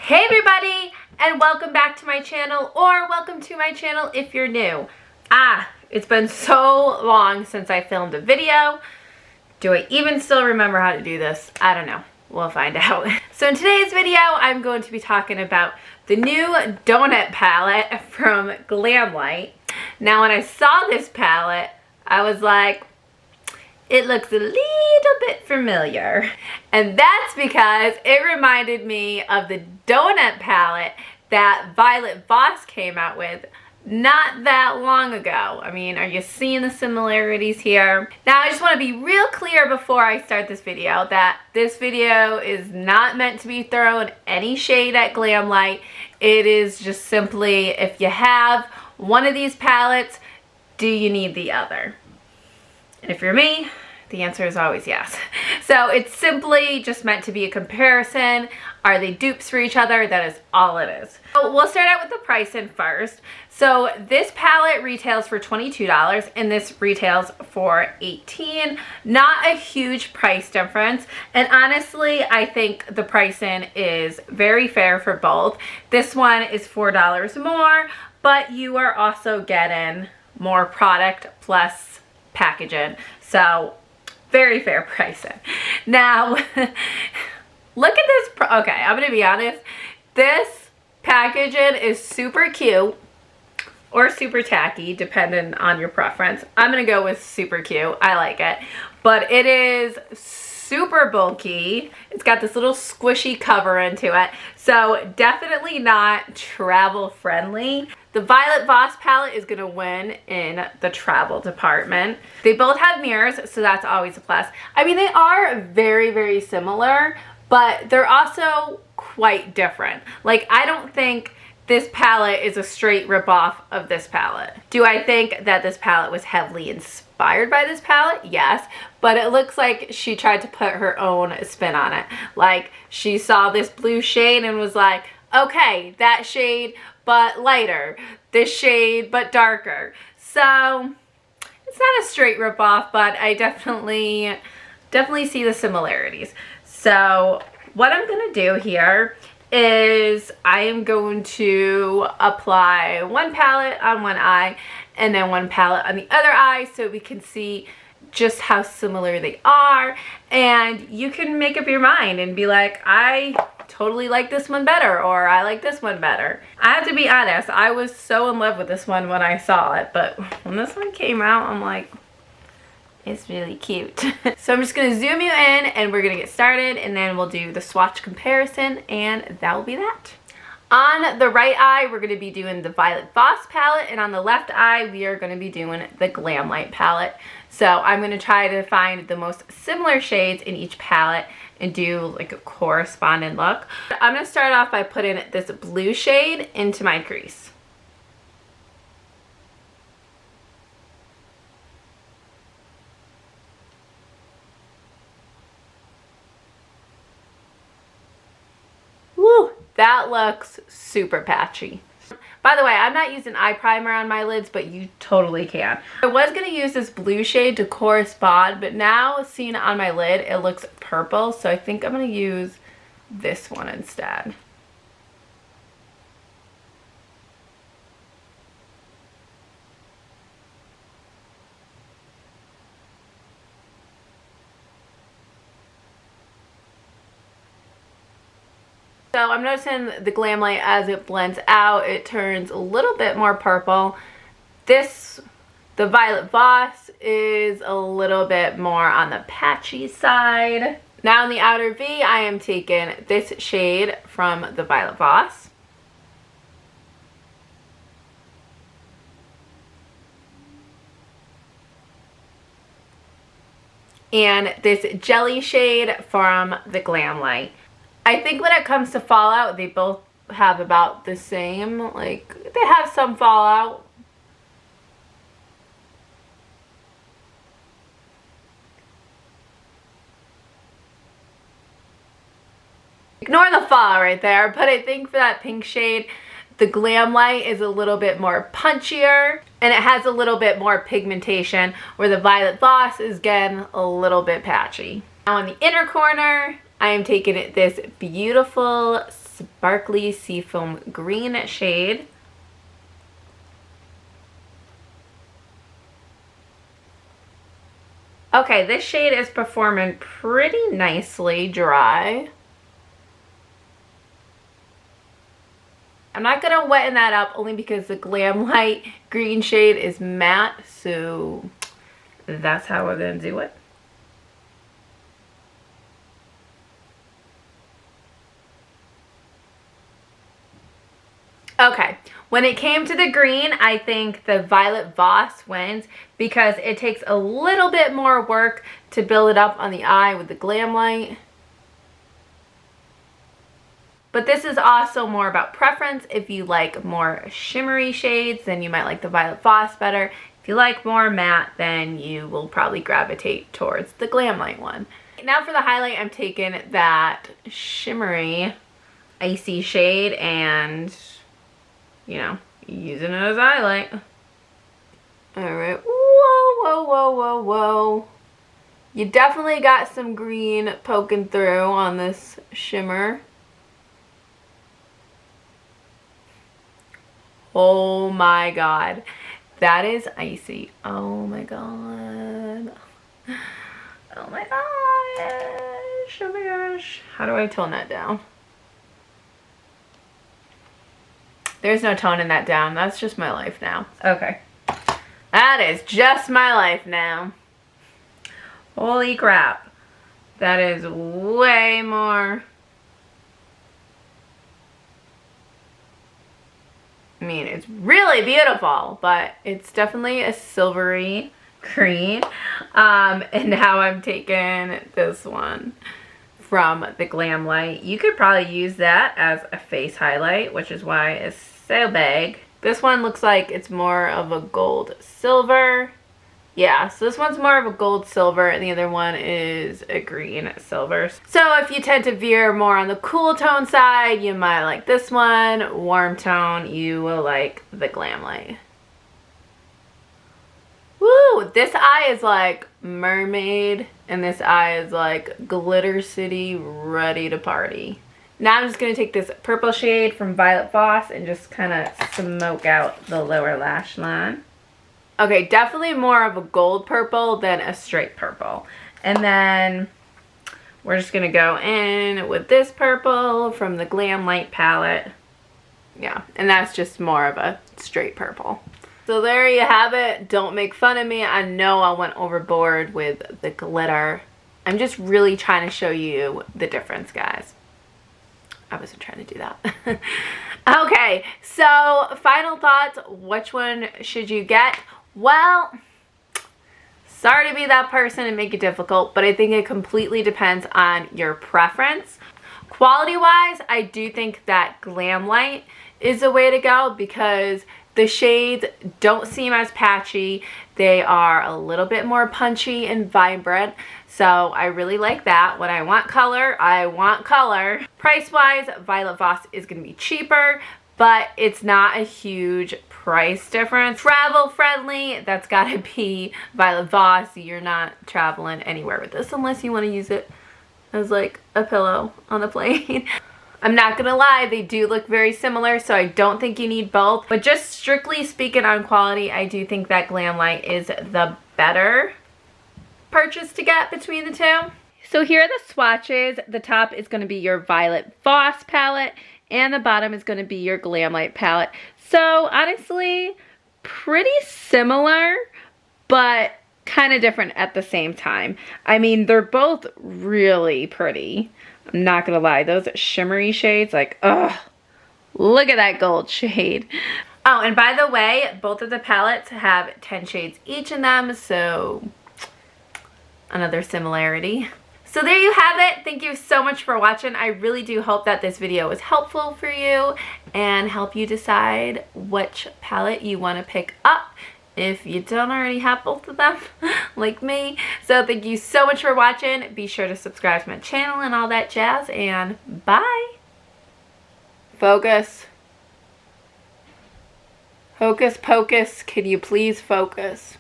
Hey everybody, and welcome back to my channel, or welcome to my channel if you're new. It's been so long since I filmed a video. Do I even still remember how to do this? I don't know. We'll find out. So in today's video, I'm going to be talking about the new donut palette from Glamlite. Now when I saw this palette, I was like, it looks a little bit familiar. And that's because it reminded me of the donut palette that Voss came out with not that long ago. I mean, are you seeing the similarities here? Now, I just want to be real clear before I start this video that this video is not meant to be throwing any shade at Glamlite. It is just simply, if you have one of these palettes, do you need the other? And if you're me, the answer is always yes. So it's simply just meant to be a comparison. Are they dupes for each other? That is all it is. So we'll start out with the pricing first. So this palette retails for $22 and this retails for $18. Not a huge price difference. And honestly, I think the pricing is very fair for both. This one is $4 more, but you are also getting more product plus packaging. So very fair pricing. Now, look at this. Okay, I'm gonna be honest. This packaging is super cute or super tacky, depending on your preference. I'm gonna go with super cute. I like it. But it is super bulky. It's got this little squishy cover into it. So definitely not travel friendly. The Violet Voss palette is going to win in the travel department. They both have mirrors, so that's always a plus. I mean, they are very, very similar, but they're also quite different. Like, I don't think this palette is a straight ripoff of this palette. Do I think that this palette was heavily inspired by this palette? Yes, but it looks like she tried to put her own spin on it. Like, she saw this blue shade and was like, okay, that shade, but lighter. This shade, but darker. So, it's not a straight ripoff, but I definitely see the similarities. So, what I'm gonna do here is I am going to apply one palette on one eye and then one palette on the other eye so we can see just how similar they are, and you can make up your mind and be like, I totally like this one better, or I like this one better. I have to be honest, I was so in love with this one when I saw it, but when this one came out, I'm like, it's really cute. So I'm just gonna zoom you in and we're gonna get started, and then we'll do the swatch comparison, and that will be that. On the right eye, we're gonna be doing the Violet Voss palette, and on the left eye, we are gonna be doing the Glamlite palette. So I'm gonna try to find the most similar shades in each palette and do like a corresponding look. I'm gonna start off by putting this blue shade into my crease. Woo, that looks super patchy. By the way, I'm not using eye primer on my lids, but you totally can. I was gonna use this blue shade to correspond, but now seeing it on my lid, it looks purple, so I think I'm gonna use this one instead. So I'm noticing the Glamlite, as it blends out, it turns a little bit more purple. The Violet Voss is a little bit more on the patchy side. Now in the outer V, I am taking this shade from the Violet Voss. And this jelly shade from the Glamlite. I think when it comes to fallout, they both have about the same, like, they have some fallout. Ignore the fallout right there, but I think for that pink shade, the Glamlite is a little bit more punchier, and it has a little bit more pigmentation, where the Violet Voss is, again, a little bit patchy. Now in the inner corner, I am taking this beautiful Sparkly Seafoam Green shade. Okay, this shade is performing pretty nicely dry. I'm not going to weten that up only because the Glamlite green shade is matte, so that's how we're going to do it. Okay, when it came to the green, I think the Violet Voss wins because it takes a little bit more work to build it up on the eye with the Glamlite. But this is also more about preference. If you like more shimmery shades, then you might like the Violet Voss better. If you like more matte, then you will probably gravitate towards the Glamlite one. Now for the highlight, I'm taking that shimmery, icy shade and, you know, using it as a highlight. Alright, whoa, whoa, whoa, whoa, whoa. You definitely got some green poking through on this shimmer. Oh my god, that is icy. Oh my god. Oh my gosh. Oh my gosh. How do I tone that down? There's no toning that down. That's just my life now. Okay. That is just my life now. Holy crap. That is way more. I mean, it's really beautiful, but it's definitely a silvery green. And now I'm taking this one from the Glamlite. You could probably use that as a face highlight, which is why it's so big. This one looks like it's more of a gold silver. Yeah, so this one's more of a gold silver and the other one is a green silver. So if you tend to veer more on the cool tone side, you might like this one. Warm tone, you will like the Glamlite. Woo! This eye is like mermaid and this eye is like glitter city, ready to party. Now I'm just going to take this purple shade from Violet Voss and just kind of smoke out the lower lash line. Okay, definitely more of a gold purple than a straight purple. And then we're just going to go in with this purple from the Glamlite palette. Yeah, and that's just more of a straight purple. So there you have it. Don't make fun of me. I know I went overboard with the glitter. I'm just really trying to show you the difference, guys. I wasn't trying to do that. Okay, so final thoughts. Which one should you get? Well, sorry to be that person and make it difficult, but I think it completely depends on your preference. Quality-wise, I do think that Glamlite is the way to go because the shades don't seem as patchy. They are a little bit more punchy and vibrant. So I really like that. When I want color, I want color. Price-wise, Violet Voss is going to be cheaper, but it's not a huge price difference. Travel friendly, that's got to be Violet Voss. You're not traveling anywhere with this unless you want to use it as like a pillow on the plane. I'm not gonna lie, they do look very similar, so I don't think you need both. But just strictly speaking on quality, I do think that Glamlite is the better purchase to get between the two. So here are the swatches. The top is going to be your Violet Voss palette, and the bottom is going to be your Glamlite palette. So honestly, pretty similar, but kind of different at the same time. I mean, they're both really pretty. I'm not gonna lie, those shimmery shades, like, ugh, look at that gold shade. Oh, and by the way, both of the palettes have 10 shades each in them, so another similarity. So there you have it. Thank you so much for watching. I really do hope that this video was helpful for you and help you decide which palette you want to pick up if you don't already have both of them, like me. So thank you so much for watching. Be sure to subscribe to my channel and all that jazz, and bye. Focus. Hocus pocus, can you please focus?